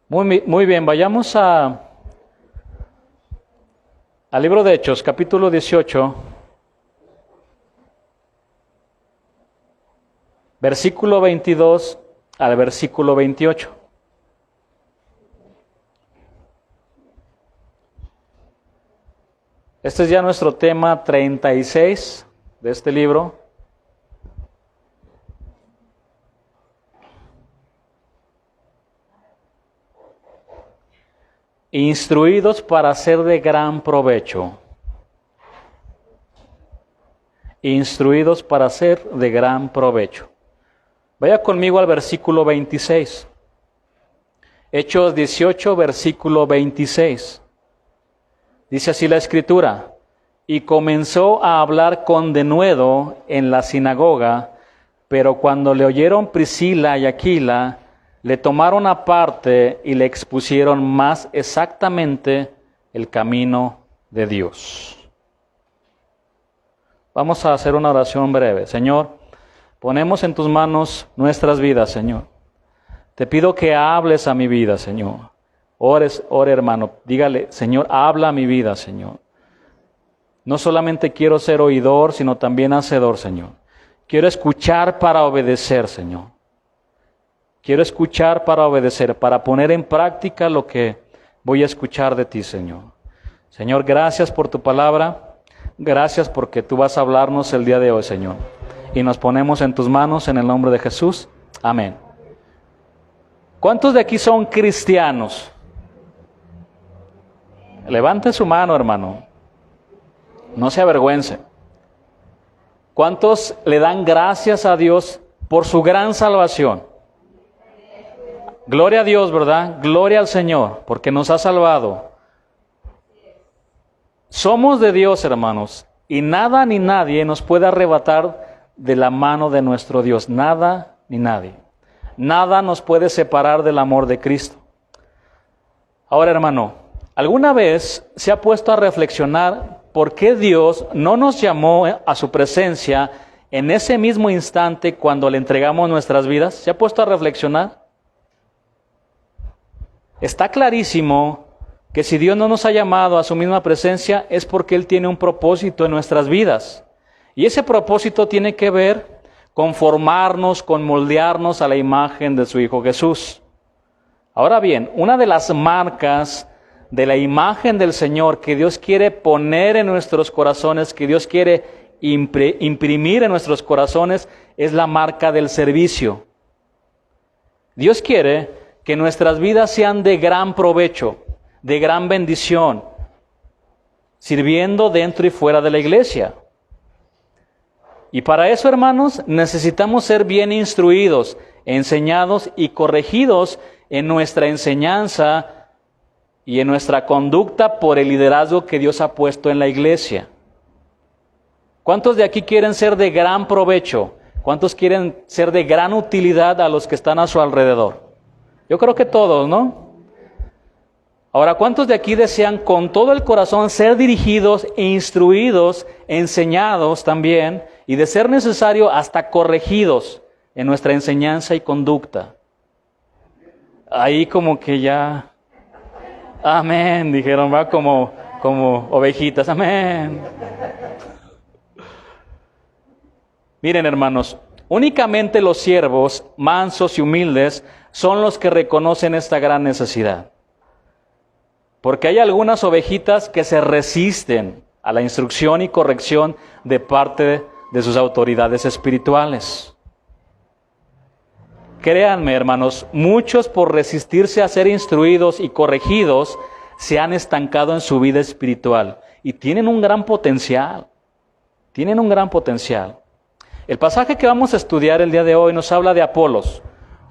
Muy bien, vayamos al libro de Hechos, capítulo 18, versículo 22 al versículo 28. Este es ya nuestro tema 36 de este libro. Instruidos para ser de gran provecho. Instruidos para ser de gran provecho. Vaya conmigo al versículo 26. Hechos 18, versículo 26. Dice así la Escritura: y comenzó a hablar con denuedo en la sinagoga, pero cuando le oyeron Priscila y Aquila, le tomaron aparte y le expusieron más exactamente el camino de Dios. Vamos a hacer una oración breve. Señor, ponemos en tus manos nuestras vidas, Señor. Te pido que hables a mi vida, Señor. Ore, hermano, dígale: Señor, habla a mi vida, Señor. No solamente quiero ser oidor, sino también hacedor, Señor. Quiero escuchar para obedecer, Señor. Quiero escuchar para obedecer, para poner en práctica lo que voy a escuchar de ti, Señor. Señor, gracias por tu palabra. Gracias porque tú vas a hablarnos el día de hoy, Señor. Y nos ponemos en tus manos en el nombre de Jesús. Amén. ¿Cuántos de aquí son cristianos? Levante su mano, hermano. No se avergüence. ¿Cuántos le dan gracias a Dios por su gran salvación? Gloria a Dios, ¿verdad? Gloria al Señor, porque nos ha salvado. Somos de Dios, hermanos, y nada ni nadie nos puede arrebatar de la mano de nuestro Dios. Nada ni nadie. Nada nos puede separar del amor de Cristo. Ahora, hermano, ¿alguna vez se ha puesto a reflexionar por qué Dios no nos llamó a su presencia en ese mismo instante cuando le entregamos nuestras vidas? ¿Se ha puesto a reflexionar? Está clarísimo que si Dios no nos ha llamado a su misma presencia es porque Él tiene un propósito en nuestras vidas. Y ese propósito tiene que ver con formarnos, con moldearnos a la imagen de su Hijo Jesús. Ahora bien, una de las marcas de la imagen del Señor que Dios quiere poner en nuestros corazones, que Dios quiere imprimir en nuestros corazones, es la marca del servicio. Dios quiere que nuestras vidas sean de gran provecho, de gran bendición, sirviendo dentro y fuera de la iglesia. Y para eso, hermanos, necesitamos ser bien instruidos, enseñados y corregidos en nuestra enseñanza y en nuestra conducta por el liderazgo que Dios ha puesto en la iglesia. ¿Cuántos de aquí quieren ser de gran provecho? ¿Cuántos quieren ser de gran utilidad a los que están a su alrededor? Yo creo que todos, ¿no? Ahora, ¿cuántos de aquí desean con todo el corazón ser dirigidos e instruidos, enseñados también, y de ser necesario hasta corregidos en nuestra enseñanza y conducta? Ahí como que ya, amén, dijeron, va como ovejitas, amén. Miren, hermanos, únicamente los siervos mansos y humildes son los que reconocen esta gran necesidad. Porque hay algunas ovejitas que se resisten a la instrucción y corrección de parte de sus autoridades espirituales. Créanme, hermanos, muchos por resistirse a ser instruidos y corregidos se han estancado en su vida espiritual y tienen un gran potencial. Tienen un gran potencial. El pasaje que vamos a estudiar el día de hoy nos habla de Apolos,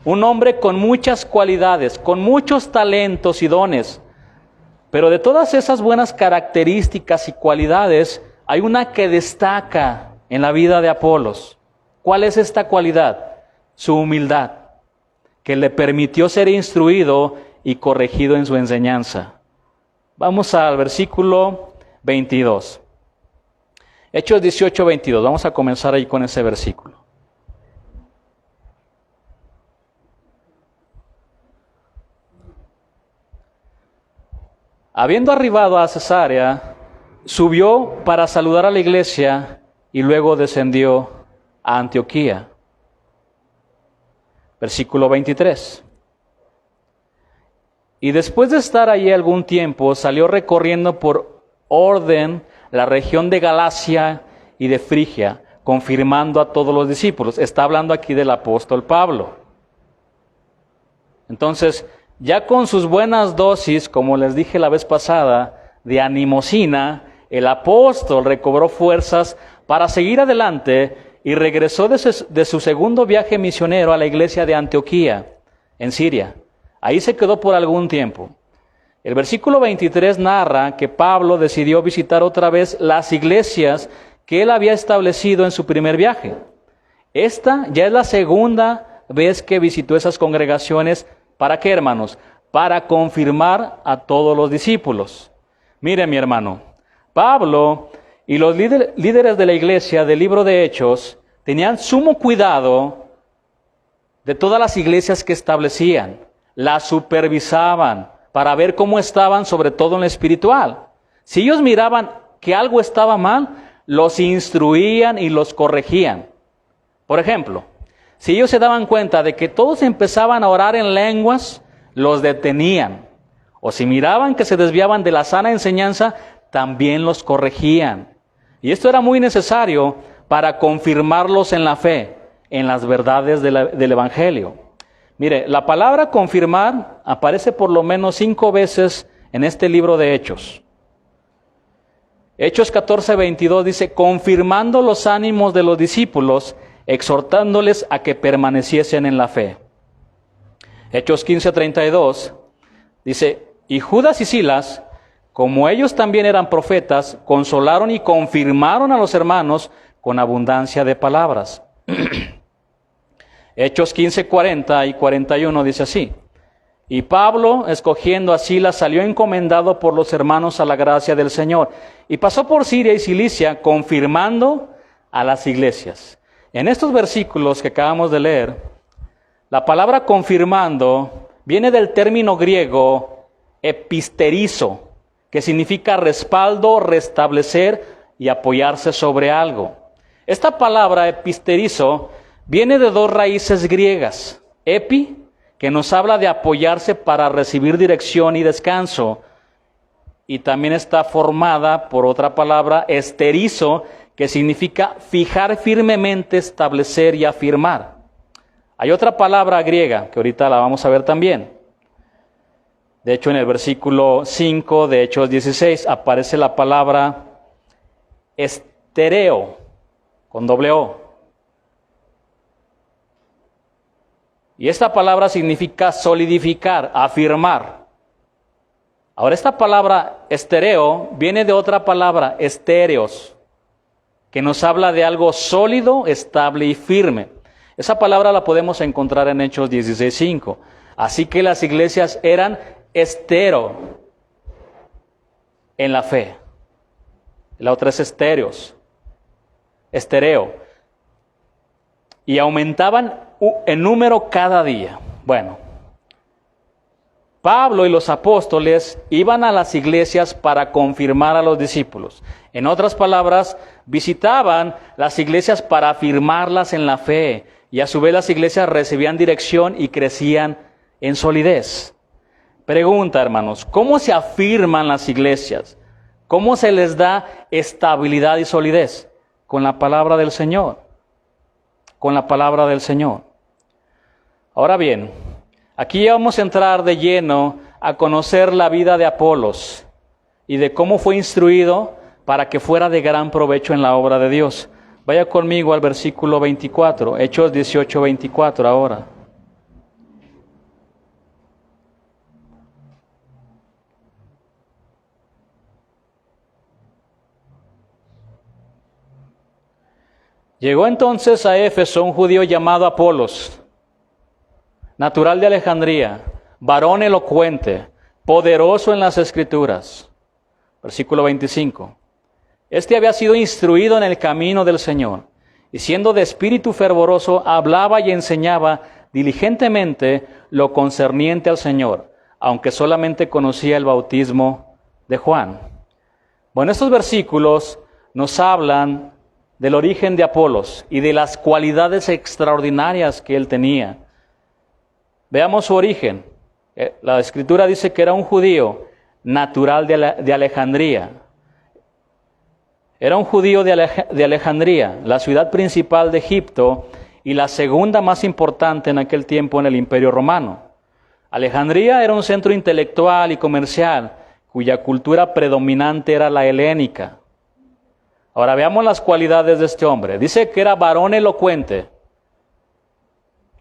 un hombre con muchas cualidades, con muchos talentos y dones. Pero de todas esas buenas características y cualidades, hay una que destaca en la vida de Apolos. ¿Cuál es esta cualidad? Su humildad, que le permitió ser instruido y corregido en su enseñanza. Vamos al versículo 22. Hechos 18, 22. Vamos a comenzar ahí con ese versículo. . . . . . . . . . . . . . . . . . . . . . . . . . . . . . . . . . . . . . . . . . . . . . . . . . . . . . . . . . . . . . . . . . . . Habiendo arribado a Cesarea, subió para saludar a la iglesia y luego descendió a Antioquía. Versículo 23. Y después de estar allí algún tiempo, salió recorriendo por orden la región de Galacia y de Frigia, confirmando a todos los discípulos. Está hablando aquí del apóstol Pablo. Entonces, ya con sus buenas dosis, como les dije la vez pasada, de animosina, el apóstol recobró fuerzas para seguir adelante y regresó de su segundo viaje misionero a la iglesia de Antioquía, en Siria. Ahí se quedó por algún tiempo. El versículo 23 narra que Pablo decidió visitar otra vez las iglesias que él había establecido en su primer viaje. Esta ya es la segunda vez que visitó esas congregaciones. ¿Para qué, hermanos? Para confirmar a todos los discípulos. Mire, mi hermano, Pablo y los líderes de la iglesia del libro de Hechos tenían sumo cuidado de todas las iglesias que establecían. Las supervisaban para ver cómo estaban, sobre todo en lo espiritual. Si ellos miraban que algo estaba mal, los instruían y los corregían. Por ejemplo, si ellos se daban cuenta de que todos empezaban a orar en lenguas, los detenían. O si miraban que se desviaban de la sana enseñanza, también los corregían. Y esto era muy necesario para confirmarlos en la fe, en las verdades del Evangelio. Mire, la palabra confirmar aparece por lo menos 5 veces en este libro de Hechos. Hechos 14:22 dice, confirmando los ánimos de los discípulos, exhortándoles a que permaneciesen en la fe. Hechos 15:32 dice, y Judas y Silas, como ellos también eran profetas, consolaron y confirmaron a los hermanos con abundancia de palabras. Hechos 15:40 y 41 dice así, y Pablo, escogiendo a Silas, salió encomendado por los hermanos a la gracia del Señor, y pasó por Siria y Cilicia, confirmando a las iglesias. En estos versículos que acabamos de leer, la palabra confirmando viene del término griego episterizo, que significa respaldo, restablecer y apoyarse sobre algo. Esta palabra episterizo viene de 2 raíces griegas. Epi, que nos habla de apoyarse para recibir dirección y descanso. Y también está formada por otra palabra, esterizo, que significa fijar firmemente, establecer y afirmar. Hay otra palabra griega, que ahorita la vamos a ver también. De hecho, en el versículo 5 de Hechos 16 aparece la palabra estereo, con doble O. Y esta palabra significa solidificar, afirmar. Ahora, esta palabra estereo viene de otra palabra, estéreos, que nos habla de algo sólido, estable y firme. Esa palabra la podemos encontrar en Hechos 16:5. Así que las iglesias eran estero en la fe. La otra es estéreos, estereo. Y aumentaban en número cada día. Bueno, Pablo y los apóstoles iban a las iglesias para confirmar a los discípulos. En otras palabras, visitaban las iglesias para afirmarlas en la fe. Y a su vez las iglesias recibían dirección y crecían en solidez. Pregunta, hermanos, ¿cómo se afirman las iglesias? ¿Cómo se les da estabilidad y solidez? Con la palabra del Señor. Con la palabra del Señor. Ahora bien, aquí ya vamos a entrar de lleno a conocer la vida de Apolos y de cómo fue instruido para que fuera de gran provecho en la obra de Dios. Vaya conmigo al versículo 24, Hechos 18:24 ahora. Llegó entonces a Éfeso un judío llamado Apolos, natural de Alejandría, varón elocuente, poderoso en las Escrituras. Versículo 25. Este había sido instruido en el camino del Señor, y siendo de espíritu fervoroso, hablaba y enseñaba diligentemente lo concerniente al Señor, aunque solamente conocía el bautismo de Juan. Bueno, estos versículos nos hablan del origen de Apolos y de las cualidades extraordinarias que él tenía. Veamos su origen. La Escritura dice que era un judío natural de Alejandría. Era un judío de Alejandría, la ciudad principal de Egipto y la segunda más importante en aquel tiempo en el Imperio Romano. Alejandría era un centro intelectual y comercial cuya cultura predominante era la helénica. Ahora veamos las cualidades de este hombre. Dice que era varón elocuente.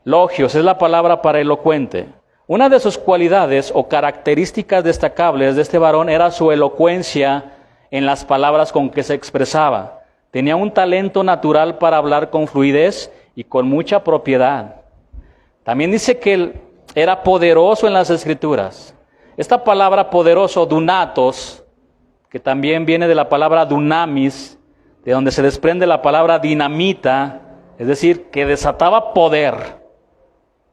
Logios es la palabra para elocuente. Una de sus cualidades o características destacables de este varón era su elocuencia en las palabras con que se expresaba. Tenía un talento natural para hablar con fluidez y con mucha propiedad. También dice que él era poderoso en las Escrituras. Esta palabra poderoso, dunatos, que también viene de la palabra dunamis, de donde se desprende la palabra dinamita, es decir, que desataba poder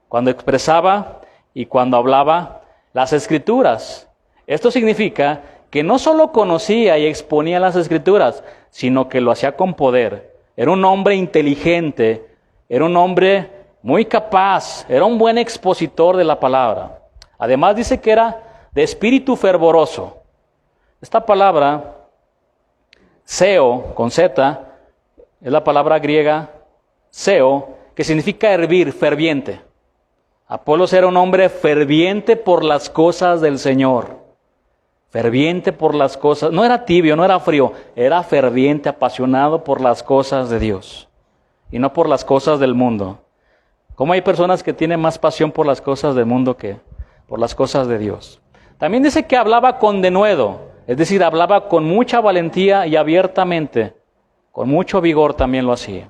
cuando expresaba y cuando hablaba las Escrituras. Esto significa que no solo conocía y exponía las Escrituras, sino que lo hacía con poder. Era un hombre inteligente, era un hombre muy capaz, era un buen expositor de la palabra. Además dice que era de espíritu fervoroso. Esta palabra, seo, con Z, es la palabra griega seo, que significa hervir, ferviente. Apolos era un hombre ferviente por las cosas del Señor. Ferviente por las cosas, no era tibio, no era frío, era ferviente, apasionado por las cosas de Dios y no por las cosas del mundo. ¿Cómo hay personas que tienen más pasión por las cosas del mundo que por las cosas de Dios? También dice que hablaba con denuedo, es decir, hablaba con mucha valentía y abiertamente, con mucho vigor también lo hacía.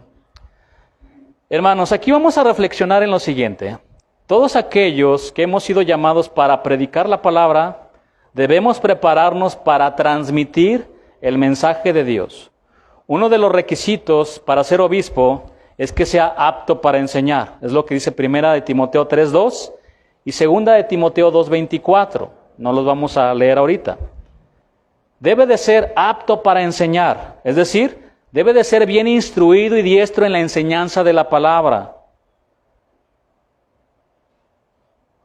Hermanos, aquí vamos a reflexionar en lo siguiente. Todos aquellos que hemos sido llamados para predicar la palabra, debemos prepararnos para transmitir el mensaje de Dios. Uno de los requisitos para ser obispo es que sea apto para enseñar. Es lo que dice 1 de Timoteo 3:2 y 2 de Timoteo 2:24. No los vamos a leer ahorita. Debe de ser apto para enseñar, es decir, debe de ser bien instruido y diestro en la enseñanza de la palabra.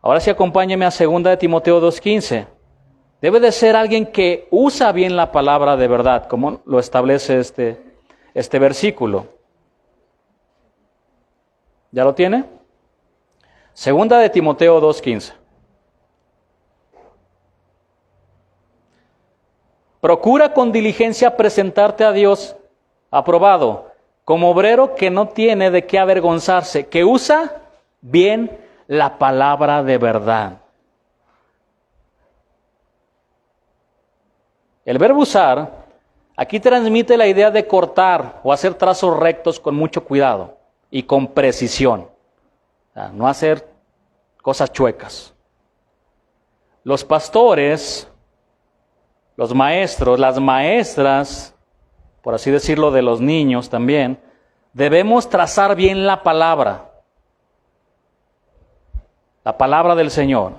Ahora sí, acompáñeme a 2 de Timoteo 2:15. Debe de ser alguien que usa bien la palabra de verdad, como lo establece este versículo. ¿Ya lo tiene? 2 de Timoteo 2:15. Procura con diligencia presentarte a Dios aprobado, como obrero que no tiene de qué avergonzarse, que usa bien la palabra de verdad. El verbo usar aquí transmite la idea de cortar o hacer trazos rectos con mucho cuidado y con precisión. O sea, no hacer cosas chuecas. Los pastores, los maestros, las maestras, por así decirlo, de los niños también, debemos trazar bien la palabra del Señor.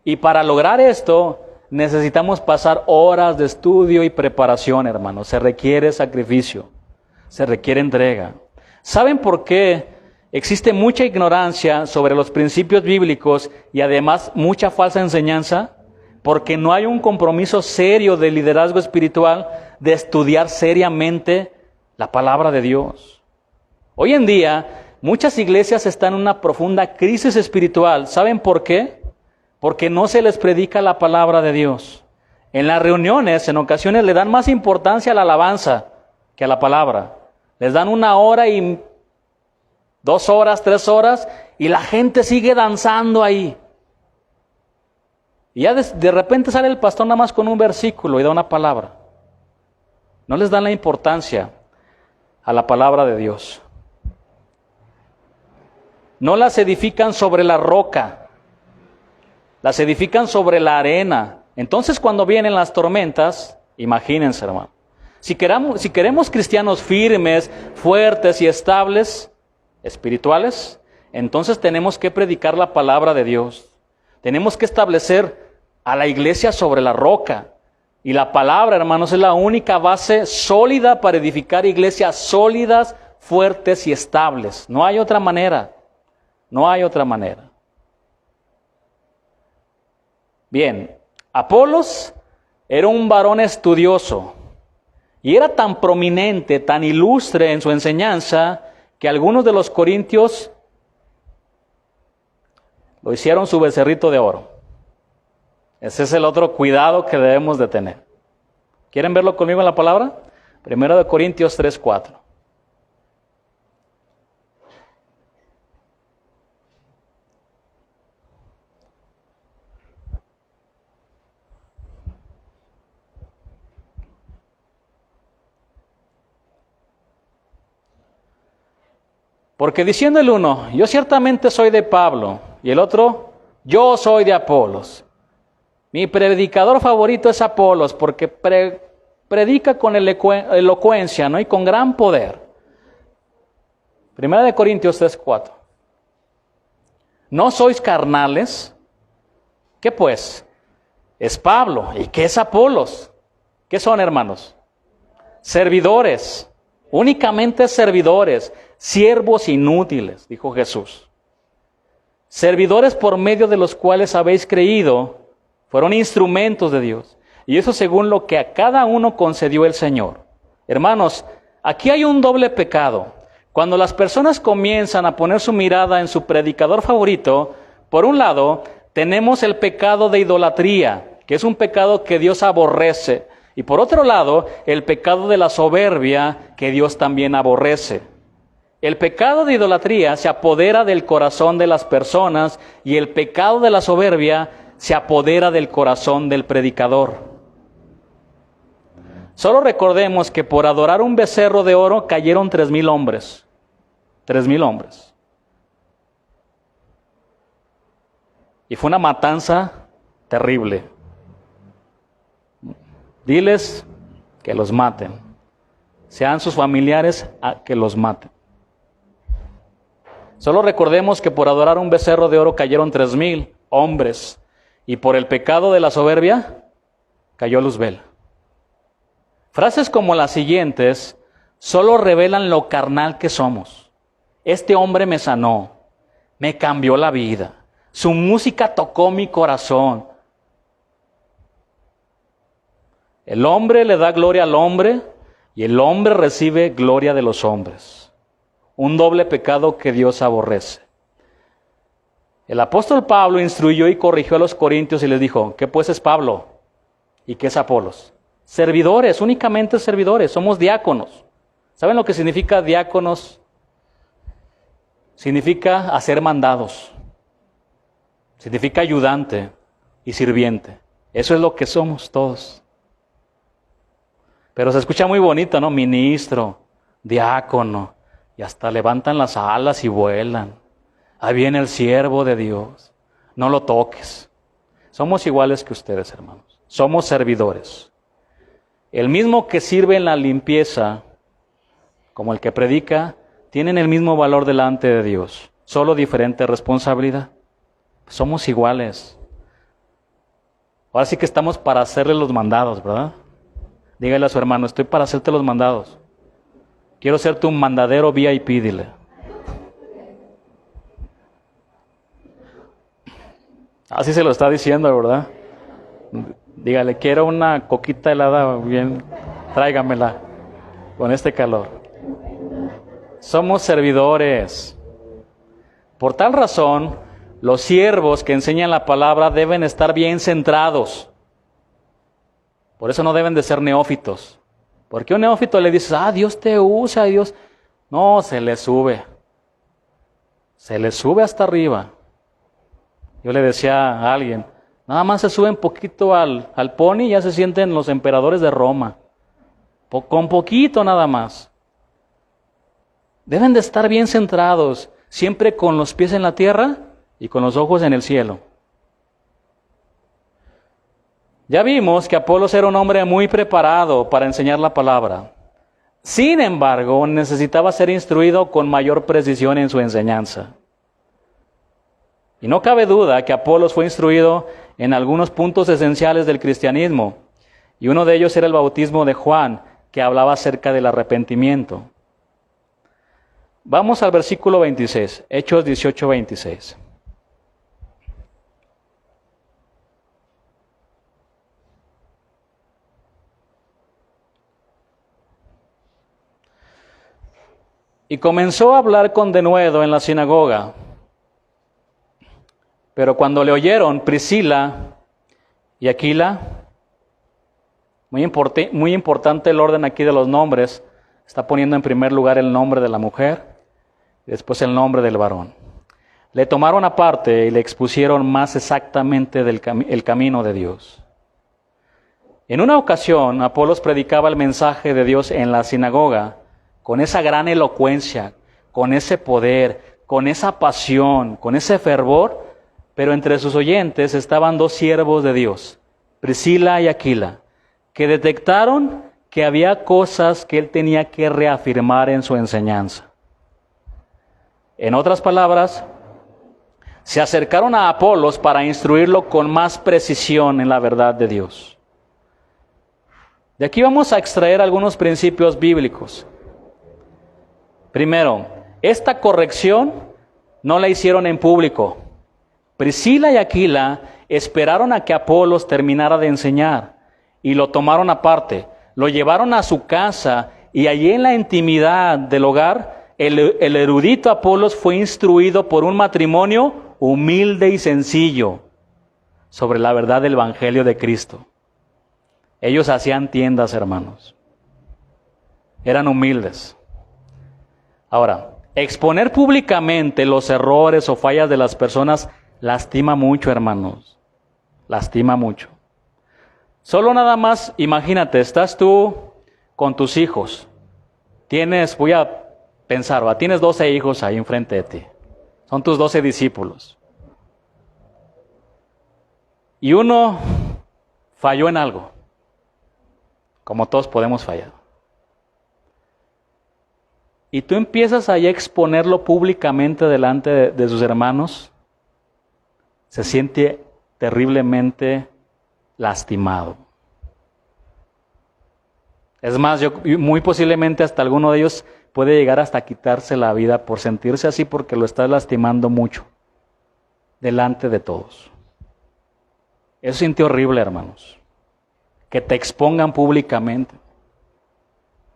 Y para lograr esto, necesitamos pasar horas de estudio y preparación, hermanos. Se requiere sacrificio, se requiere entrega. ¿Saben por qué existe mucha ignorancia sobre los principios bíblicos y además mucha falsa enseñanza? Porque no hay un compromiso serio de liderazgo espiritual de estudiar seriamente la palabra de Dios. Hoy en día, muchas iglesias están en una profunda crisis espiritual. ¿Saben por qué? Porque no se les predica la palabra de Dios. En las reuniones, en ocasiones, le dan más importancia a la alabanza que a la palabra. Les dan 1 hora y 2 horas, 3 horas, y la gente sigue danzando ahí. Y ya de repente sale el pastor nada más con un versículo y da una palabra. No les dan la importancia a la palabra de Dios. No las edifican sobre la roca. Las edifican sobre la arena. Entonces, cuando vienen las tormentas, imagínense, hermano. Si queremos cristianos firmes, fuertes y estables, espirituales, entonces tenemos que predicar la palabra de Dios. Tenemos que establecer a la iglesia sobre la roca. Y la palabra, hermanos, es la única base sólida para edificar iglesias sólidas, fuertes y estables. No hay otra manera. No hay otra manera. Bien, Apolos era un varón estudioso y era tan prominente, tan ilustre en su enseñanza, que algunos de los corintios lo hicieron su becerrito de oro. Ese es el otro cuidado que debemos de tener. ¿Quieren verlo conmigo en la palabra? 1 Corintios 3:4. Porque diciendo el uno, yo ciertamente soy de Pablo, y el otro, yo soy de Apolos. Mi predicador favorito es Apolos, porque predica con elocuencia, ¿no? Y con gran poder. 1 Corintios 3:4. ¿No sois carnales? ¿Qué pues? Es Pablo. ¿Y qué es Apolos? ¿Qué son, hermanos? Servidores. Únicamente servidores. Siervos inútiles, dijo Jesús. Servidores por medio de los cuales habéis creído, fueron instrumentos de Dios. Y eso según lo que a cada uno concedió el Señor. Hermanos, aquí hay un doble pecado. Cuando las personas comienzan a poner su mirada en su predicador favorito, por un lado, tenemos el pecado de idolatría, que es un pecado que Dios aborrece. Y por otro lado, el pecado de la soberbia, que Dios también aborrece. El pecado de idolatría se apodera del corazón de las personas y el pecado de la soberbia se apodera del corazón del predicador. Solo recordemos que por adorar un becerro de oro cayeron 3,000 hombres. 3,000 hombres. Y fue una matanza terrible. Diles que los maten. Sean sus familiares que los maten. Solo recordemos que por adorar un becerro de oro cayeron 3,000 hombres. Y por el pecado de la soberbia, cayó Luzbel. Frases como las siguientes solo revelan lo carnal que somos. Este hombre me sanó, me cambió la vida. Su música tocó mi corazón. El hombre le da gloria al hombre y el hombre recibe gloria de los hombres. Un doble pecado que Dios aborrece. El apóstol Pablo instruyó y corrigió a los corintios y les dijo, ¿qué pues es Pablo? ¿Y qué es Apolos? Servidores, únicamente servidores, somos diáconos. ¿Saben lo que significa diáconos? Significa hacer mandados. Significa ayudante y sirviente. Eso es lo que somos todos. Pero se escucha muy bonito, ¿no? Ministro, diácono, y hasta levantan las alas y vuelan. Ahí viene el siervo de Dios. No lo toques. Somos iguales que ustedes, hermanos. Somos servidores. El mismo que sirve en la limpieza, como el que predica, tienen el mismo valor delante de Dios. Solo diferente responsabilidad. Somos iguales. Ahora sí que estamos para hacerle los mandados, ¿verdad? Dígale a su hermano, estoy para hacerte los mandados. Quiero ser tu mandadero VIP, dile. Así se lo está diciendo, ¿verdad? Dígale, quiero una coquita helada, bien, tráigamela con este calor. Somos servidores. Por tal razón, los siervos que enseñan la palabra deben estar bien centrados. Por eso no deben de ser neófitos. Porque a un neófito le dices, Dios te usa, Dios. No, se le sube. Se le sube hasta arriba. Yo le decía a alguien, nada más se suben poquito al pony y ya se sienten los emperadores de Roma. Con poquito nada más. Deben de estar bien centrados, siempre con los pies en la tierra y con los ojos en el cielo. Ya vimos que Apolos era un hombre muy preparado para enseñar la palabra. Sin embargo, necesitaba ser instruido con mayor precisión en su enseñanza. Y no cabe duda que Apolos fue instruido en algunos puntos esenciales del cristianismo. Y uno de ellos era el bautismo de Juan, que hablaba acerca del arrepentimiento. Vamos al versículo 26, Hechos 18, 26. Y comenzó a hablar con denuedo en la sinagoga. Pero cuando le oyeron Priscila y Aquila, muy importante el orden aquí de los nombres, está poniendo en primer lugar el nombre de la mujer y después el nombre del varón. Le tomaron aparte y le expusieron más exactamente el camino de Dios. En una ocasión, Apolos predicaba el mensaje de Dios en la sinagoga, con esa gran elocuencia, con ese poder, con esa pasión, con ese fervor, pero entre sus oyentes estaban dos siervos de Dios, Priscila y Aquila, que detectaron que había cosas que él tenía que reafirmar en su enseñanza. En otras palabras, se acercaron a Apolos para instruirlo con más precisión en la verdad de Dios. De aquí vamos a extraer algunos principios bíblicos. Primero, esta corrección no la hicieron en público. Priscila y Aquila esperaron a que Apolos terminara de enseñar y lo tomaron aparte, lo llevaron a su casa y allí en la intimidad del hogar, el erudito Apolos fue instruido por un matrimonio humilde y sencillo sobre la verdad del Evangelio de Cristo. Ellos hacían tiendas, hermanos. Eran humildes. Ahora, exponer públicamente los errores o fallas de las personas lastima mucho, hermanos. Lastima mucho. Solo nada más, imagínate, estás tú con tus hijos. Voy a pensar, tienes 12 hijos ahí enfrente de ti. Son tus 12 discípulos. Y uno falló en algo, como todos podemos fallar. Y tú empiezas ahí a exponerlo públicamente delante de sus hermanos, se siente terriblemente lastimado. Es más, muy posiblemente hasta alguno de ellos puede llegar hasta quitarse la vida por sentirse así porque lo estás lastimando mucho delante de todos. Eso siente horrible, hermanos, que te expongan públicamente.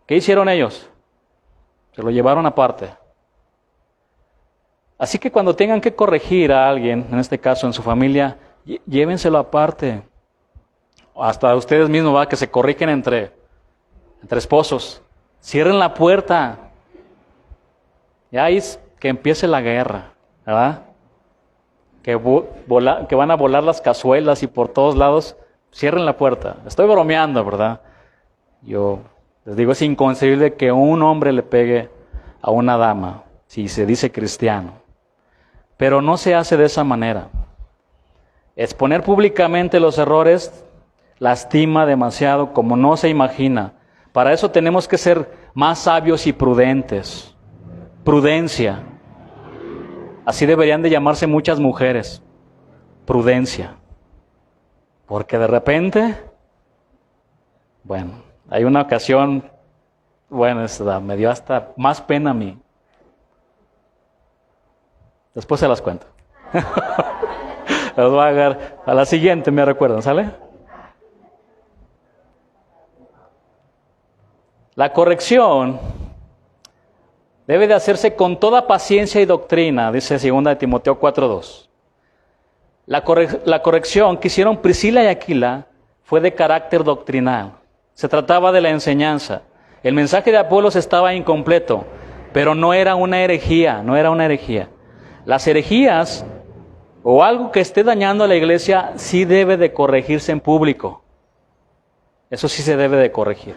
¿Qué hicieron ellos? Se lo llevaron aparte. Así que cuando tengan que corregir a alguien, en este caso en su familia, llévenselo aparte. Hasta ustedes mismos, que se corrigen entre esposos. Cierren la puerta. Ya es que empiece la guerra, ¿verdad? Que van a volar las cazuelas y por todos lados, cierren la puerta. Estoy bromeando, ¿verdad? Yo les digo, es inconcebible que un hombre le pegue a una dama, si se dice cristiano. Pero no se hace de esa manera. Exponer públicamente los errores lastima demasiado, como no se imagina. Para eso tenemos que ser más sabios y prudentes. Prudencia. Así deberían de llamarse muchas mujeres. Prudencia. Porque de repente, hay una ocasión, me dio hasta más pena a mí. Después se las cuento. Las voy a agarrar. A la siguiente me recuerdan, ¿sale? La corrección debe de hacerse con toda paciencia y doctrina, dice 2 Timoteo 4:2. La corrección que hicieron Priscila y Aquila fue de carácter doctrinal. Se trataba de la enseñanza. El mensaje de Apolos estaba incompleto, pero no era una herejía, Las herejías o algo que esté dañando a la iglesia sí debe de corregirse en público. Eso sí se debe de corregir.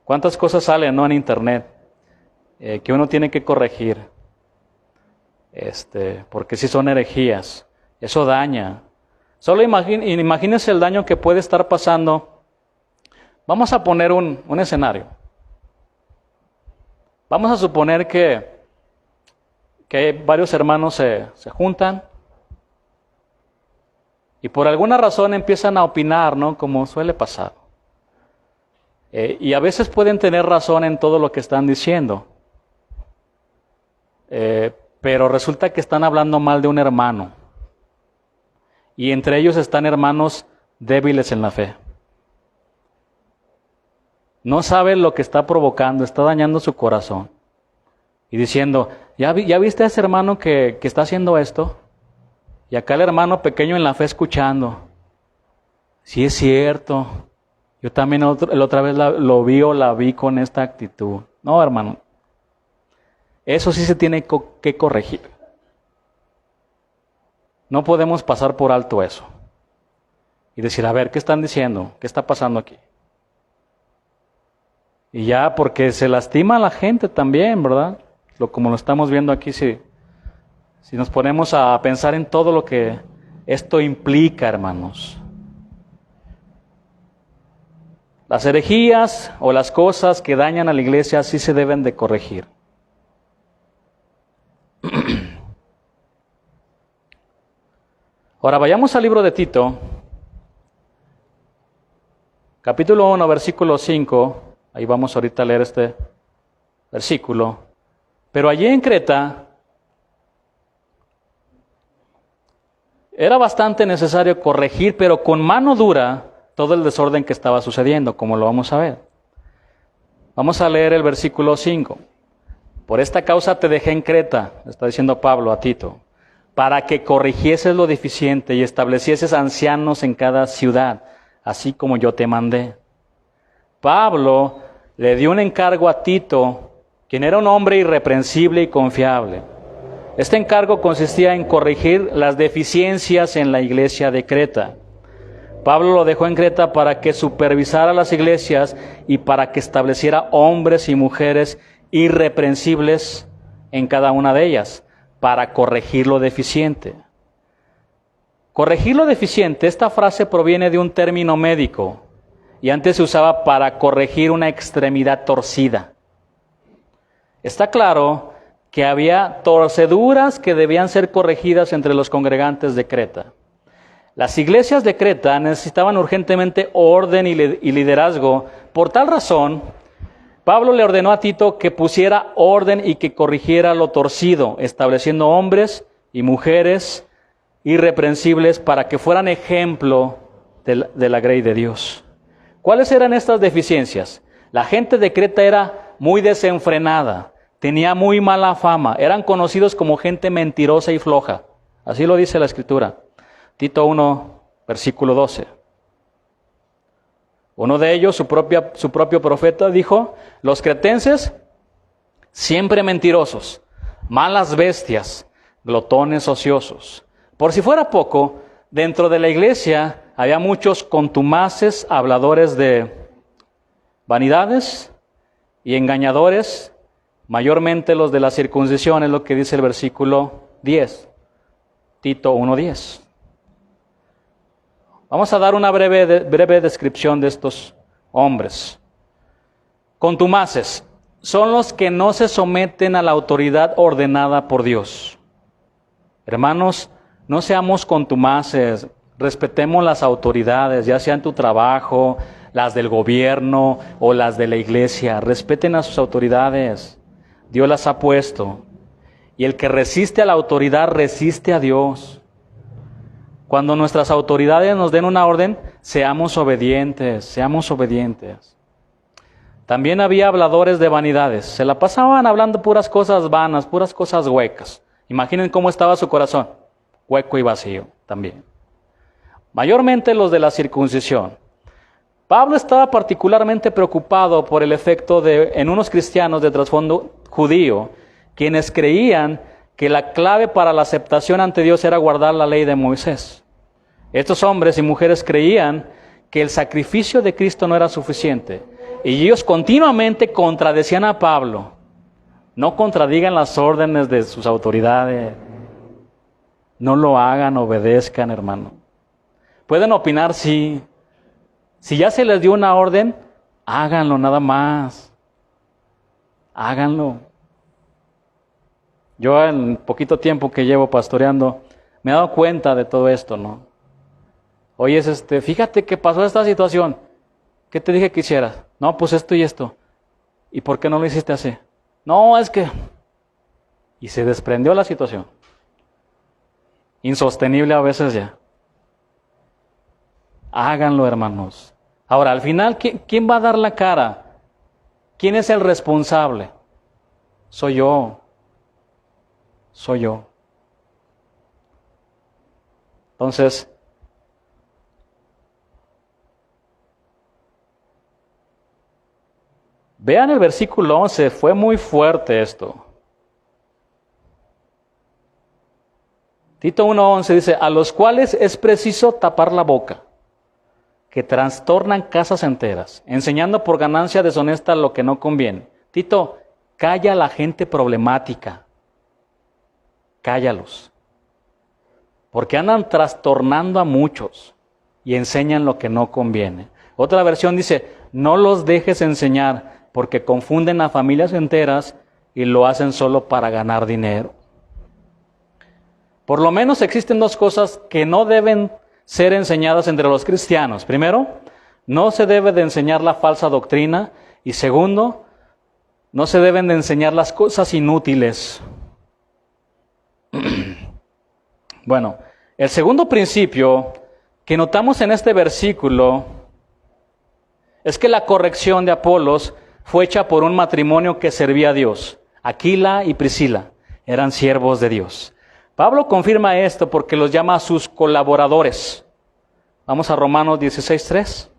¿Cuántas cosas salen, en internet que uno tiene que corregir? Porque sí son herejías. Eso daña. Solo imagínense el daño que puede estar pasando. Vamos a poner un escenario. Vamos a suponer que varios hermanos se juntan Y por alguna razón empiezan a opinar, ¿no? Como suele pasar. Y a veces pueden tener razón en todo lo que están diciendo. Pero resulta que están hablando mal de un hermano. Y entre ellos están hermanos débiles en la fe. No saben lo que está provocando, está dañando su corazón. Y diciendo, ¿ya viste a ese hermano que está haciendo esto? Y acá el hermano pequeño en la fe escuchando. Sí es cierto. Yo también la otra vez lo vi o la vi con esta actitud. No, hermano. Eso sí se tiene que corregir. No podemos pasar por alto eso. Y decir, a ver, ¿qué están diciendo? ¿Qué está pasando aquí? Y ya, porque se lastima a la gente también, ¿verdad? Como lo estamos viendo aquí, si nos ponemos a pensar en todo lo que esto implica, hermanos. Las herejías o las cosas que dañan a la iglesia sí se deben de corregir. Ahora vayamos al libro de Tito, capítulo 1, versículo 5. Ahí vamos ahorita a leer este versículo. Pero allí en Creta era bastante necesario corregir, pero con mano dura, todo el desorden que estaba sucediendo, como lo vamos a ver. Vamos a leer el versículo 5. Por esta causa te dejé en Creta, está diciendo Pablo a Tito, para que corrigieses lo deficiente y establecieses ancianos en cada ciudad, así como yo te mandé. Pablo le dio un encargo a Tito, quien era un hombre irreprensible y confiable. Este encargo consistía en corregir las deficiencias en la iglesia de Creta. Pablo lo dejó en Creta para que supervisara las iglesias y para que estableciera hombres y mujeres irreprensibles en cada una de ellas, para corregir lo deficiente. Corregir lo deficiente, esta frase proviene de un término médico y antes se usaba para corregir una extremidad torcida. Está claro que había torceduras que debían ser corregidas entre los congregantes de Creta. Las iglesias de Creta necesitaban urgentemente orden y liderazgo. Por tal razón, Pablo le ordenó a Tito que pusiera orden y que corrigiera lo torcido, estableciendo hombres y mujeres irreprensibles para que fueran ejemplo de la grey de Dios. ¿Cuáles eran estas deficiencias? La gente de Creta era muy desenfrenada, tenía muy mala fama, eran conocidos como gente mentirosa y floja. Así lo dice la Escritura. Tito 1, versículo 12. Uno de ellos, su propio profeta, dijo, los cretenses siempre mentirosos, malas bestias, glotones ociosos. Por si fuera poco, dentro de la iglesia había muchos contumaces, habladores de vanidades y engañadores, mayormente los de la circuncisión, es lo que dice el versículo 10, Tito 1:10. Vamos a dar una breve descripción de estos hombres. Contumaces son los que no se someten a la autoridad ordenada por Dios. Hermanos, no seamos contumaces, respetemos las autoridades, ya sea en tu trabajo, las del gobierno o las de la iglesia. Respeten a sus autoridades. Dios las ha puesto. Y el que resiste a la autoridad resiste a Dios. Cuando nuestras autoridades nos den una orden, seamos obedientes, seamos obedientes. También había habladores de vanidades. Se la pasaban hablando puras cosas vanas, puras cosas huecas. Imaginen cómo estaba su corazón, hueco y vacío también. Mayormente los de la circuncisión. Pablo estaba particularmente preocupado por el efecto en unos cristianos de trasfondo judío, quienes creían que la clave para la aceptación ante Dios era guardar la ley de Moisés. Estos hombres y mujeres creían que el sacrificio de Cristo no era suficiente. Y ellos continuamente contradecían a Pablo. No contradigan las órdenes de sus autoridades. No lo hagan, obedezcan, hermano. Pueden opinar, sí. Si ya se les dio una orden, háganlo nada más. Háganlo. Yo en poquito tiempo que llevo pastoreando, me he dado cuenta de todo esto, ¿no? Oye, fíjate que pasó esta situación. ¿Qué te dije que hicieras? No, pues esto y esto. ¿Y por qué no lo hiciste así? No, es que... Y se desprendió la situación. Insostenible a veces ya. Háganlo, hermanos. Ahora, al final, ¿quién va a dar la cara? ¿Quién es el responsable? Soy yo. Soy yo. Entonces, vean el versículo 11, fue muy fuerte esto. Tito 1:11 dice, a los cuales es preciso tapar la boca, que trastornan casas enteras, enseñando por ganancia deshonesta lo que no conviene. Tito, calla a la gente problemática. Cállalos. Porque andan trastornando a muchos y enseñan lo que no conviene. Otra versión dice, no los dejes enseñar, porque confunden a familias enteras y lo hacen solo para ganar dinero. Por lo menos existen dos cosas que no deben ser enseñadas entre los cristianos. Primero, no se debe de enseñar la falsa doctrina. Y segundo, no se deben de enseñar las cosas inútiles. Bueno, el segundo principio que notamos en este versículo es que la corrección de Apolos fue hecha por un matrimonio que servía a Dios. Aquila y Priscila eran siervos de Dios. Pablo confirma esto porque los llama a sus colaboradores. Vamos a Romanos 16:3.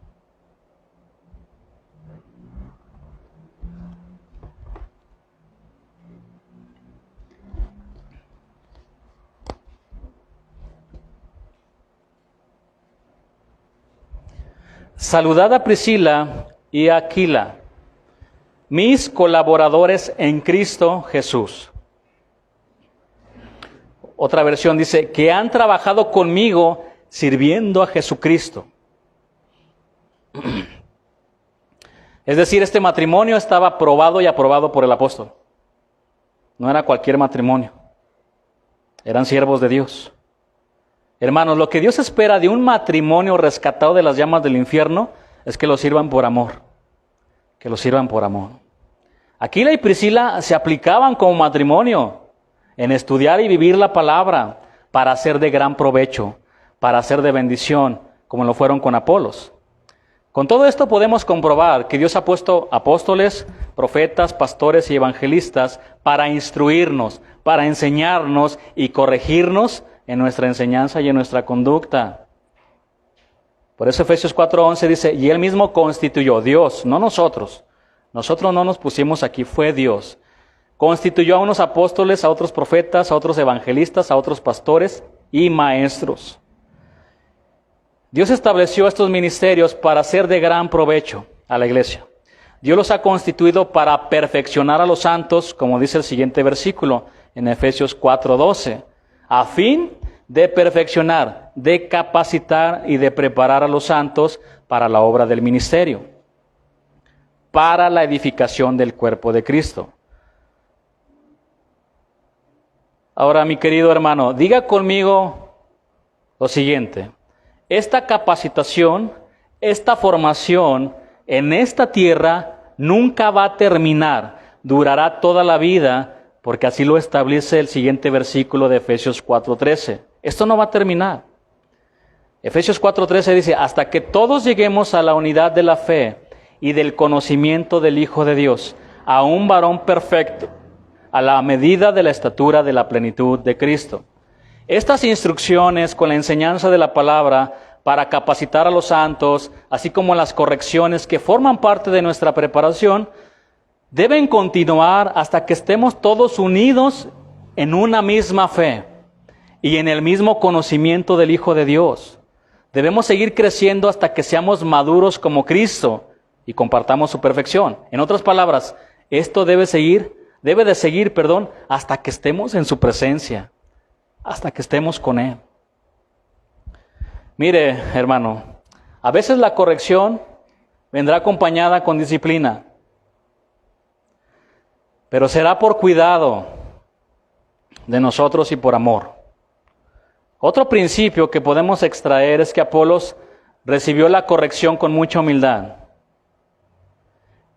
Saludad a Priscila y a Aquila, mis colaboradores en Cristo Jesús. Otra versión dice, que han trabajado conmigo sirviendo a Jesucristo. Es decir, este matrimonio estaba aprobado y aprobado por el apóstol. No era cualquier matrimonio. Eran siervos de Dios. Hermanos, lo que Dios espera de un matrimonio rescatado de las llamas del infierno es que lo sirvan por amor. Que lo sirvan por amor. Aquila y Priscila se aplicaban como matrimonio en estudiar y vivir la palabra para ser de gran provecho, para ser de bendición, como lo fueron con Apolos. Con todo esto podemos comprobar que Dios ha puesto apóstoles, profetas, pastores y evangelistas para instruirnos, para enseñarnos y corregirnos en nuestra enseñanza y en nuestra conducta. Por eso Efesios 4:11 dice, y Él mismo constituyó, Dios, no nosotros. Nosotros no nos pusimos aquí, fue Dios. Constituyó a unos apóstoles, a otros profetas, a otros evangelistas, a otros pastores y maestros. Dios estableció estos ministerios para ser de gran provecho a la iglesia. Dios los ha constituido para perfeccionar a los santos, como dice el siguiente versículo en Efesios 4:12, a fin de perfeccionar, de capacitar y de preparar a los santos para la obra del ministerio, para la edificación del cuerpo de Cristo. Ahora, mi querido hermano, diga conmigo lo siguiente. Esta capacitación, esta formación en esta tierra nunca va a terminar, durará toda la vida, porque así lo establece el siguiente versículo de Efesios 4:13. Esto no va a terminar. Efesios 4:13 dice, hasta que todos lleguemos a la unidad de la fe y del conocimiento del Hijo de Dios, a un varón perfecto, a la medida de la estatura de la plenitud de Cristo. Estas instrucciones con la enseñanza de la palabra para capacitar a los santos, así como las correcciones que forman parte de nuestra preparación, deben continuar hasta que estemos todos unidos en una misma fe y en el mismo conocimiento del Hijo de Dios. Debemos seguir creciendo hasta que seamos maduros como Cristo y compartamos su perfección. En otras palabras, esto debe de seguir, hasta que estemos en su presencia, hasta que estemos con Él. Mire, hermano, a veces la corrección vendrá acompañada con disciplina, pero será por cuidado de nosotros y por amor. Otro principio que podemos extraer es que Apolos recibió la corrección con mucha humildad.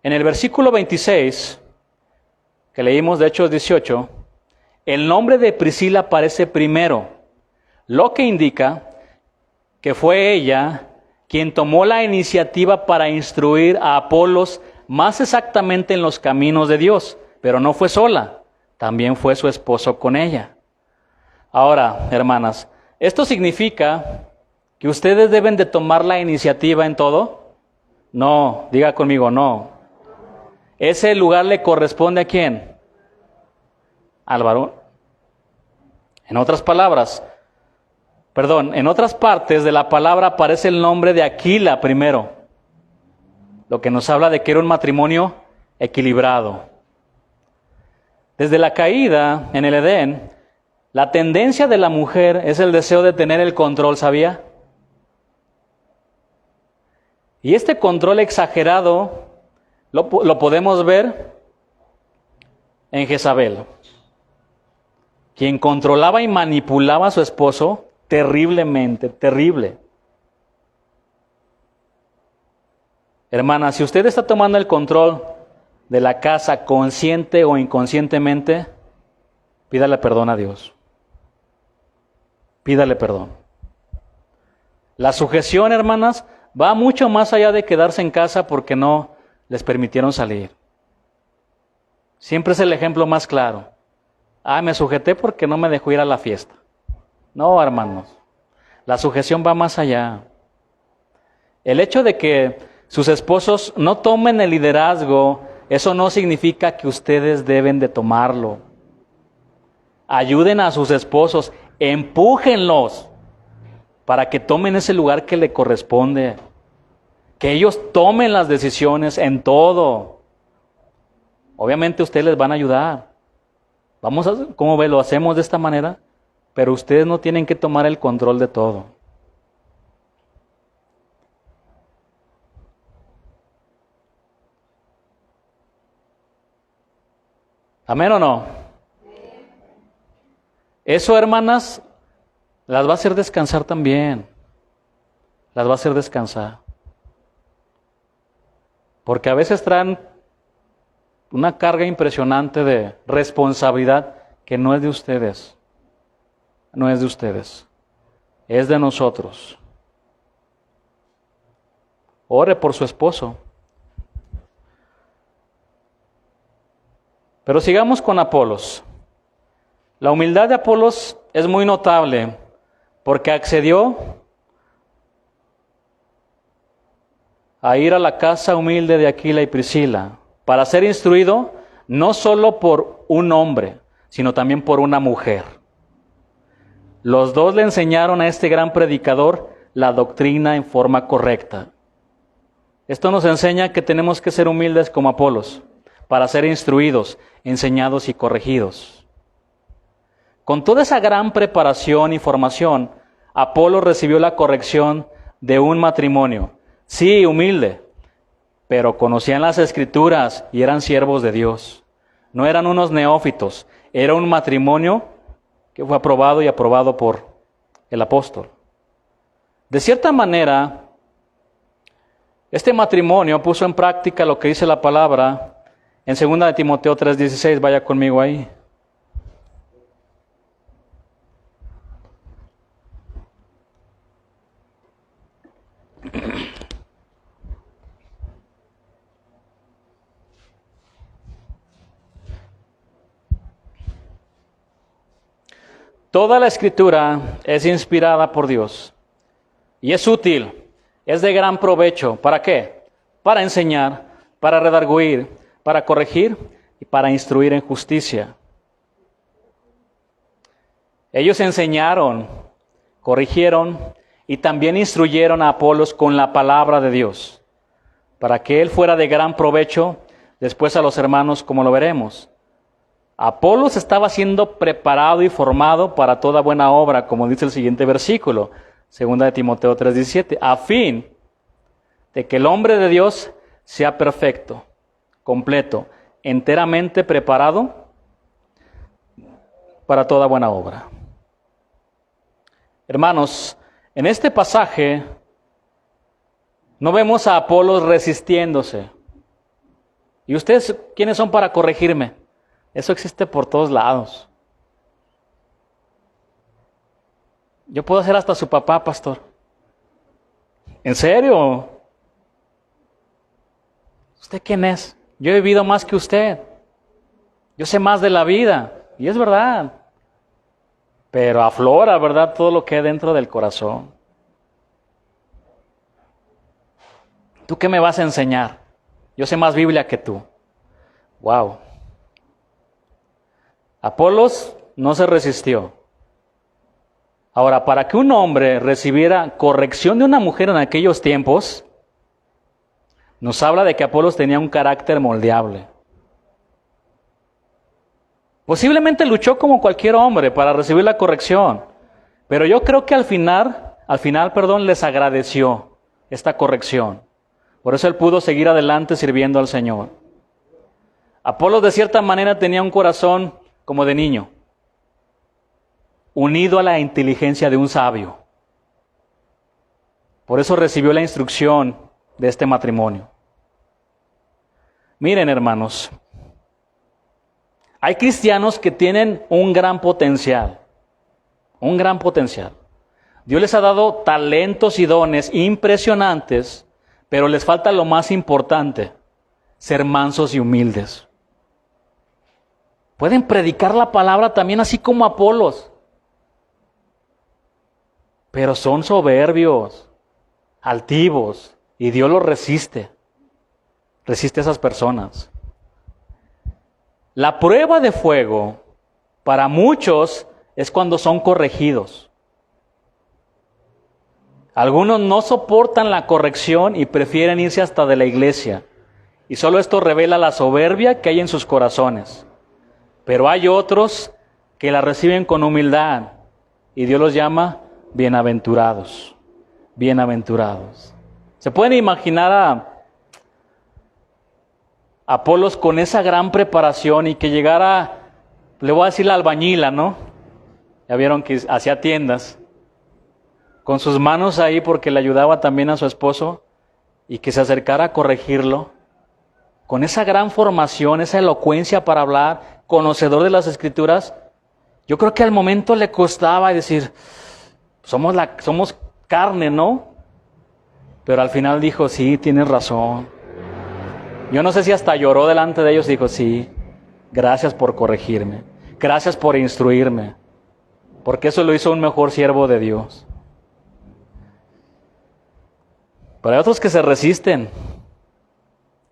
En el versículo 26, que leímos de Hechos 18, el nombre de Priscila aparece primero, lo que indica que fue ella quien tomó la iniciativa para instruir a Apolos más exactamente en los caminos de Dios, pero no fue sola, también fue su esposo con ella. Ahora, hermanas, ¿esto significa que ustedes deben de tomar la iniciativa en todo? No, diga conmigo, no. ¿Ese lugar le corresponde a quién? Al varón. En otras partes de la palabra aparece el nombre de Aquila primero, lo que nos habla de que era un matrimonio equilibrado. Desde la caída en el Edén, la tendencia de la mujer es el deseo de tener el control, ¿sabía? Y este control exagerado lo podemos ver en Jezabel, quien controlaba y manipulaba a su esposo terriblemente, terrible. Hermana, si usted está tomando el control de la casa consciente o inconscientemente, pídale perdón a Dios. Pídale perdón. La sujeción, hermanas, va mucho más allá de quedarse en casa porque no les permitieron salir. Siempre es el ejemplo más claro. Me sujeté porque no me dejó ir a la fiesta. No, hermanos. La sujeción va más allá. El hecho de que sus esposos no tomen el liderazgo, eso no significa que ustedes deben de tomarlo. Ayuden a sus esposos, empújenlos para que tomen ese lugar que le corresponde. Que ellos tomen las decisiones en todo. Obviamente ustedes les van a ayudar. ¿Cómo ve? Lo hacemos de esta manera, pero ustedes no tienen que tomar el control de todo. ¿Amén o no? Eso, hermanas, las va a hacer descansar también. Las va a hacer descansar. Porque a veces traen una carga impresionante de responsabilidad que no es de ustedes. No es de ustedes. Es de nosotros. Ore por su esposo. Pero sigamos con Apolos. La humildad de Apolos es muy notable porque accedió a ir a la casa humilde de Aquila y Priscila para ser instruido no solo por un hombre, sino también por una mujer. Los dos le enseñaron a este gran predicador la doctrina en forma correcta. Esto nos enseña que tenemos que ser humildes como Apolos para ser instruidos, enseñados y corregidos. Con toda esa gran preparación y formación, Apolos recibió la corrección de un matrimonio. Sí, humilde, pero conocían las Escrituras y eran siervos de Dios. No eran unos neófitos, era un matrimonio que fue aprobado y aprobado por el apóstol. De cierta manera, este matrimonio puso en práctica lo que dice la palabra en 2 de Timoteo 3:16. Vaya conmigo ahí. Toda la Escritura es inspirada por Dios y es útil, es de gran provecho. ¿Para qué? Para enseñar, para redarguir, para corregir y para instruir en justicia. Ellos enseñaron, corrigieron y también instruyeron a Apolos con la palabra de Dios, para que él fuera de gran provecho después a los hermanos, como lo veremos. Apolos estaba siendo preparado y formado para toda buena obra, como dice el siguiente versículo, 2 de Timoteo 3:17, a fin de que el hombre de Dios sea perfecto, completo, enteramente preparado para toda buena obra. Hermanos, en este pasaje no vemos a Apolos resistiéndose. ¿Y ustedes quiénes son para corregirme? Eso existe por todos lados. Yo puedo ser hasta su papá, pastor. ¿En serio? ¿Usted quién es? Yo he vivido más que usted. Yo sé más de la vida. Y es verdad. Pero aflora, ¿verdad? Todo lo que hay dentro del corazón. ¿Tú qué me vas a enseñar? Yo sé más Biblia que tú. Wow. Apolos no se resistió. Ahora, para que un hombre recibiera corrección de una mujer en aquellos tiempos, nos habla de que Apolos tenía un carácter moldeable. Posiblemente luchó como cualquier hombre para recibir la corrección, pero yo creo que al final, les agradeció esta corrección. Por eso él pudo seguir adelante sirviendo al Señor. Apolos de cierta manera tenía un corazón como de niño, unido a la inteligencia de un sabio. Por eso recibió la instrucción de este matrimonio. Miren, hermanos, hay cristianos que tienen un gran potencial. Dios les ha dado talentos y dones impresionantes, pero les falta lo más importante, ser mansos y humildes. Pueden predicar la palabra también así como Apolos, pero son soberbios, altivos, y Dios los resiste. Resiste a esas personas. La prueba de fuego para muchos es cuando son corregidos. Algunos no soportan la corrección y prefieren irse hasta de la iglesia. Y solo esto revela la soberbia que hay en sus corazones. Pero hay otros que la reciben con humildad y Dios los llama bienaventurados. Bienaventurados. ¿Se pueden imaginar a Apolos con esa gran preparación y que llegara, le voy a decir la albañila, ¿no? Ya vieron que hacía tiendas, con sus manos ahí porque le ayudaba también a su esposo, y que se acercara a corregirlo, con esa gran formación, esa elocuencia para hablar, conocedor de las Escrituras? Yo creo que al momento le costaba decir, somos carne, ¿no? Pero al final dijo, sí, tienes razón. Yo no sé si hasta lloró delante de ellos y dijo, sí, gracias por corregirme, gracias por instruirme, porque eso lo hizo un mejor siervo de Dios. Pero hay otros que se resisten,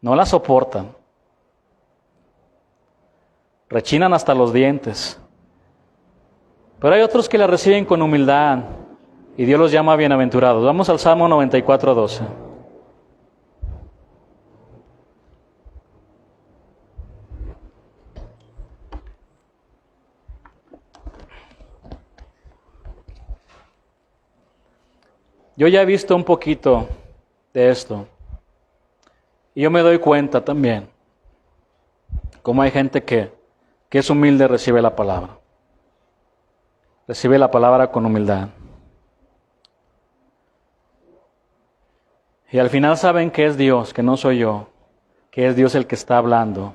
no la soportan, rechinan hasta los dientes. Pero hay otros que la reciben con humildad y Dios los llama bienaventurados. Vamos al Salmo 94:12. Yo ya he visto un poquito de esto. Y yo me doy cuenta también cómo hay gente que es humilde y recibe la palabra. Recibe la palabra con humildad. Y al final saben que es Dios, que no soy yo, que es Dios el que está hablando.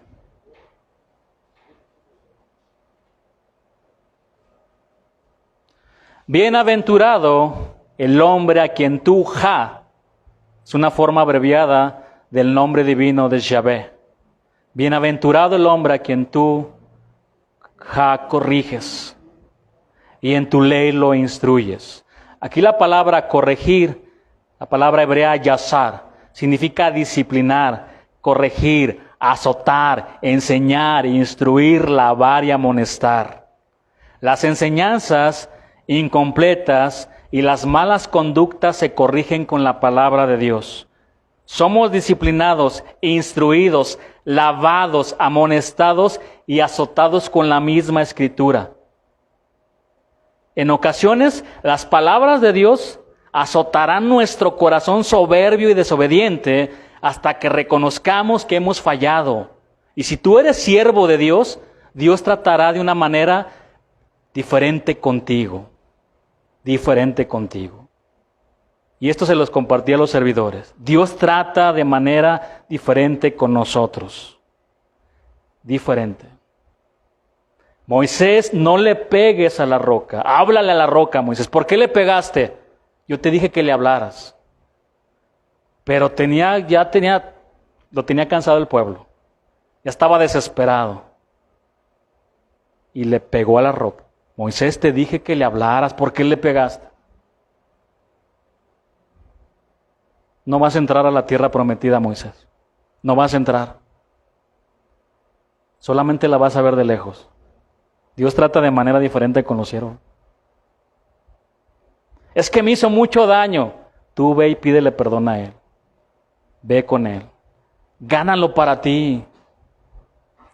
Bienaventurado el hombre a quien tú, es una forma abreviada del nombre divino de Yahvé. Bienaventurado el hombre a quien tú, corriges y en tu ley lo instruyes. Aquí la palabra corregir, la palabra hebrea yazar, significa disciplinar, corregir, azotar, enseñar, instruir, lavar y amonestar. Las enseñanzas incompletas y las malas conductas se corrigen con la palabra de Dios. Somos disciplinados, instruidos, lavados, amonestados y azotados con la misma Escritura. En ocasiones, las palabras de Dios azotarán nuestro corazón soberbio y desobediente hasta que reconozcamos que hemos fallado. Y si tú eres siervo de Dios, Dios tratará de una manera diferente contigo. diferente contigo. Y esto se los compartí a los servidores. Dios trata de manera diferente con nosotros. Diferente. Moisés, no le pegues a la roca. Háblale a la roca, Moisés. ¿Por qué le pegaste? Yo te dije que le hablaras. Pero lo tenía cansado el pueblo. Ya estaba desesperado. Y le pegó a la roca. Moisés, te dije que le hablaras. ¿Por qué le pegaste? No vas a entrar a la tierra prometida, Moisés. No vas a entrar. Solamente la vas a ver de lejos. Dios trata de manera diferente con los siervos. Es que me hizo mucho daño. Tú ve y pídele perdón a él. Ve con él. Gánalo para ti.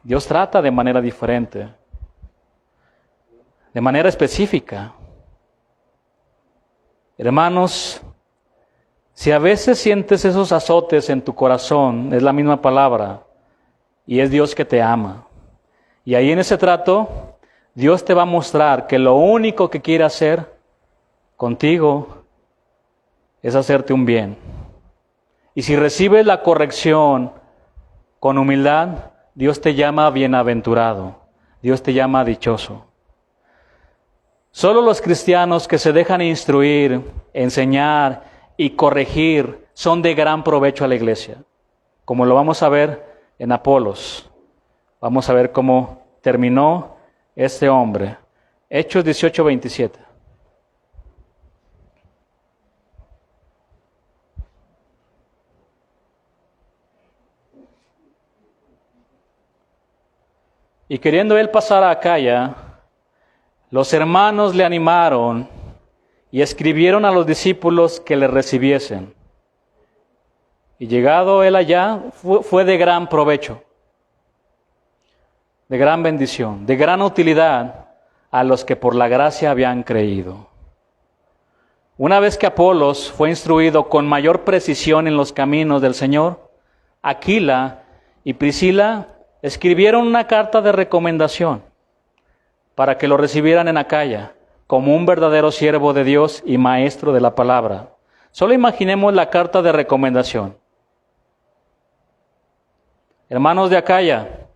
Dios trata de manera diferente. De manera específica. Hermanos, si a veces sientes esos azotes en tu corazón, es la misma palabra, y es Dios que te ama. Y ahí en ese trato, Dios te va a mostrar que lo único que quiere hacer contigo es hacerte un bien. Y si recibes la corrección con humildad, Dios te llama bienaventurado, Dios te llama dichoso. Solo los cristianos que se dejan instruir, enseñar y corregir son de gran provecho a la iglesia. Como lo vamos a ver en Apolos. Vamos a ver cómo terminó este hombre. Hechos 18:27. Y queriendo él pasar a Acaya, los hermanos le animaron y escribieron a los discípulos que le recibiesen. Y llegado él allá, fue de gran provecho, de gran bendición, de gran utilidad a los que por la gracia habían creído. Una vez que Apolos fue instruido con mayor precisión en los caminos del Señor, Aquila y Priscila escribieron una carta de recomendación para que lo recibieran en Acaya como un verdadero siervo de Dios y maestro de la palabra. Solo imaginemos la carta de recomendación. Hermanos de Acaya,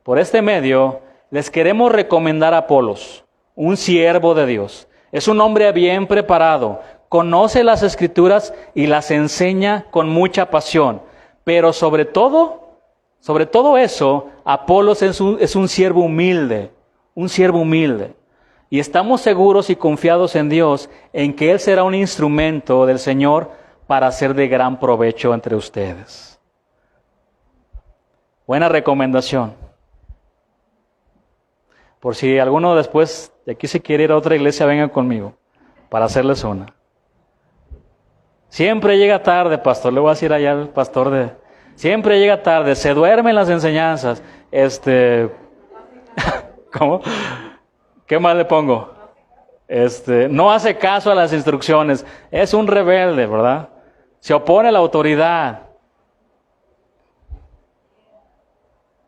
por este medio les queremos recomendar a Apolos, un siervo de Dios. Es un hombre bien preparado, conoce las Escrituras y las enseña con mucha pasión. Pero sobre todo eso, Apolos es un siervo humilde, un siervo humilde. Y estamos seguros y confiados en Dios, en que Él será un instrumento del Señor para ser de gran provecho entre ustedes. Buena recomendación. Por si alguno después de aquí se quiere ir a otra iglesia, venga conmigo para hacerles una. Siempre llega tarde, pastor. Le voy a decir allá al pastor siempre llega tarde, se duerme en las enseñanzas. ¿Cómo? ¿Qué más le pongo? No hace caso a las instrucciones. Es un rebelde, ¿verdad? Se opone a la autoridad.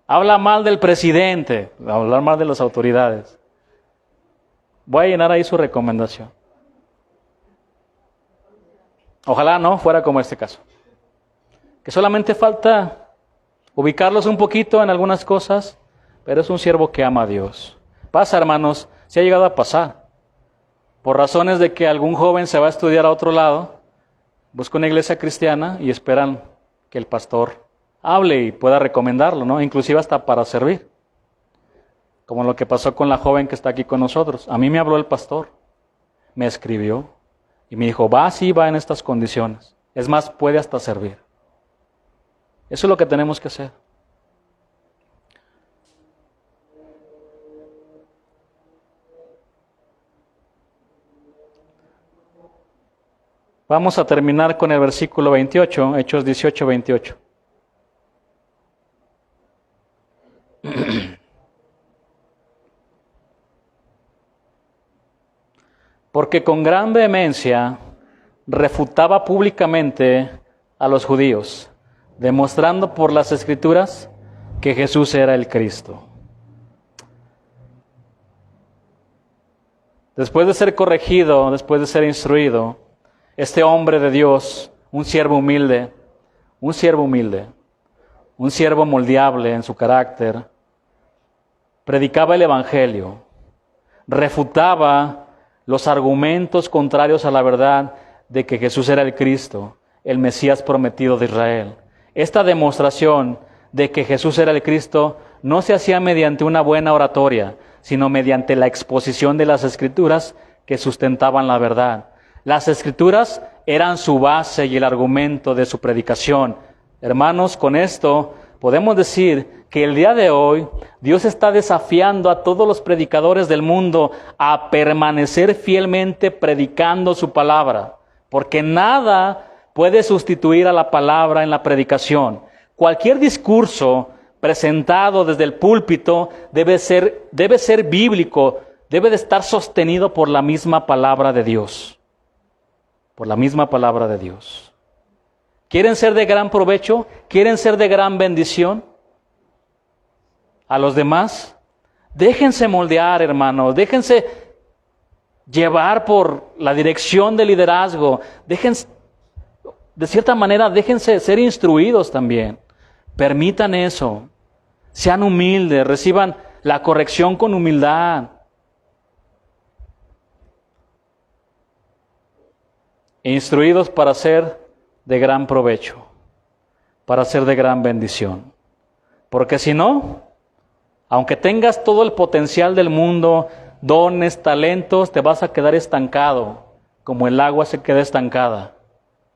Habla mal del presidente, hablar mal de las autoridades. Voy a llenar ahí su recomendación. Ojalá no fuera como este caso. Que solamente falta ubicarlos un poquito en algunas cosas, pero es un siervo que ama a Dios. Pasa, hermanos, se ha llegado a pasar. Por razones de que algún joven se va a estudiar a otro lado, busca una iglesia cristiana y esperan que el pastor hable y pueda recomendarlo, ¿no? Inclusive hasta para servir. Como lo que pasó con la joven que está aquí con nosotros. A mí me habló el pastor, me escribió y me dijo, va en estas condiciones. Es más, puede hasta servir. Eso es lo que tenemos que hacer. Vamos a terminar con el versículo 28, Hechos 18, 28. Porque con gran vehemencia refutaba públicamente a los judíos, demostrando por las Escrituras que Jesús era el Cristo. Después de ser corregido, después de ser instruido, este hombre de Dios, un siervo humilde, un siervo moldeable en su carácter, predicaba el Evangelio, refutaba los argumentos contrarios a la verdad de que Jesús era el Cristo, el Mesías prometido de Israel. Esta demostración de que Jesús era el Cristo no se hacía mediante una buena oratoria, sino mediante la exposición de las Escrituras que sustentaban la verdad. Las Escrituras eran su base y el argumento de su predicación. Hermanos, con esto podemos decir que el día de hoy Dios está desafiando a todos los predicadores del mundo a permanecer fielmente predicando su palabra, porque nada puede sustituir a la palabra en la predicación. Cualquier discurso presentado desde el púlpito debe ser bíblico, debe de estar sostenido por la misma palabra de Dios. Por la misma palabra de Dios. ¿Quieren ser de gran provecho? ¿Quieren ser de gran bendición a los demás? Déjense moldear, hermanos. Déjense llevar por la dirección del liderazgo. Déjense, de cierta manera, déjense ser instruidos también. Permitan eso. Sean humildes, reciban la corrección con humildad. Instruidos para ser de gran provecho, para ser de gran bendición. Porque si no, aunque tengas todo el potencial del mundo, dones, talentos, te vas a quedar estancado, como el agua se queda estancada.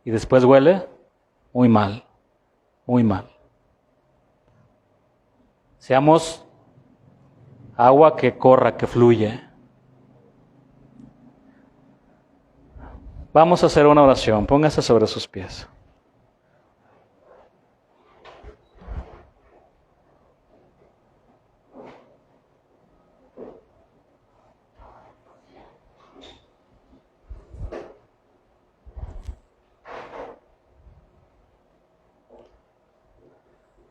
Y después huele muy mal, muy mal. Seamos agua que corra, que fluye. Vamos a hacer una oración. Póngase sobre sus pies.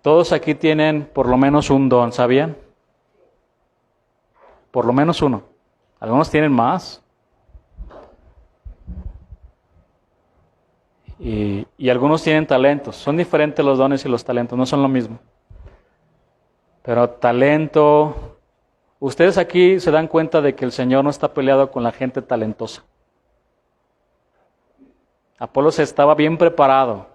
Todos aquí tienen por lo menos un don, ¿sabían? Por lo menos uno. Algunos tienen más. Y algunos tienen talentos. Son diferentes los dones y los talentos, no son lo mismo. Pero talento, ustedes aquí se dan cuenta de que el Señor no está peleado con la gente talentosa. Apolos estaba bien preparado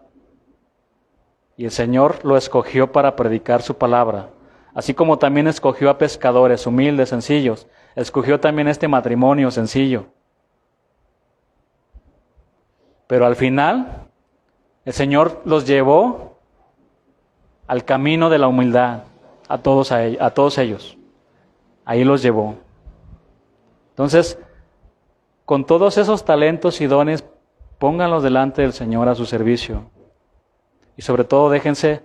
y el Señor lo escogió para predicar su palabra. Así como también escogió a pescadores humildes, sencillos. Escogió también este matrimonio sencillo. Pero al final, el Señor los llevó al camino de la humildad, a todos ellos. Ahí los llevó. Entonces, con todos esos talentos y dones, pónganlos delante del Señor a su servicio. Y sobre todo, déjense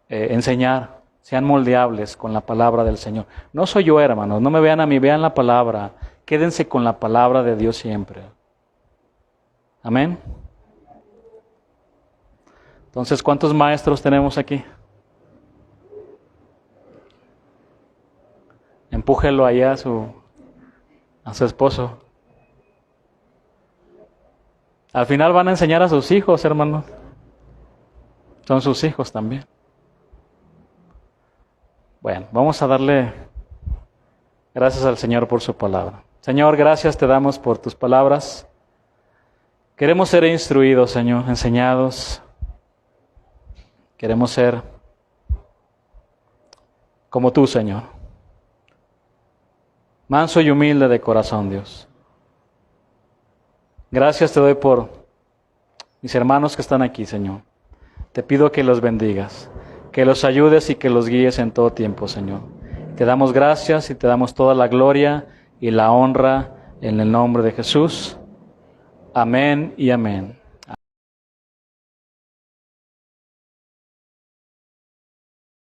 enseñar, sean moldeables con la palabra del Señor. No soy yo, hermanos, no me vean a mí, vean la palabra. Quédense con la palabra de Dios siempre. Amén. Entonces, ¿cuántos maestros tenemos aquí? Empújelo allá a su esposo. Al final van a enseñar a sus hijos, hermanos. Son sus hijos también. Bueno, vamos a darle gracias al Señor por su palabra. Señor, gracias te damos por tus palabras. Queremos ser instruidos, Señor, enseñados. Queremos ser como tú, Señor. Manso y humilde de corazón, Dios. Gracias te doy por mis hermanos que están aquí, Señor. Te pido que los bendigas, que los ayudes y que los guíes en todo tiempo, Señor. Te damos gracias y te damos toda la gloria y la honra en el nombre de Jesús. Amén y amén.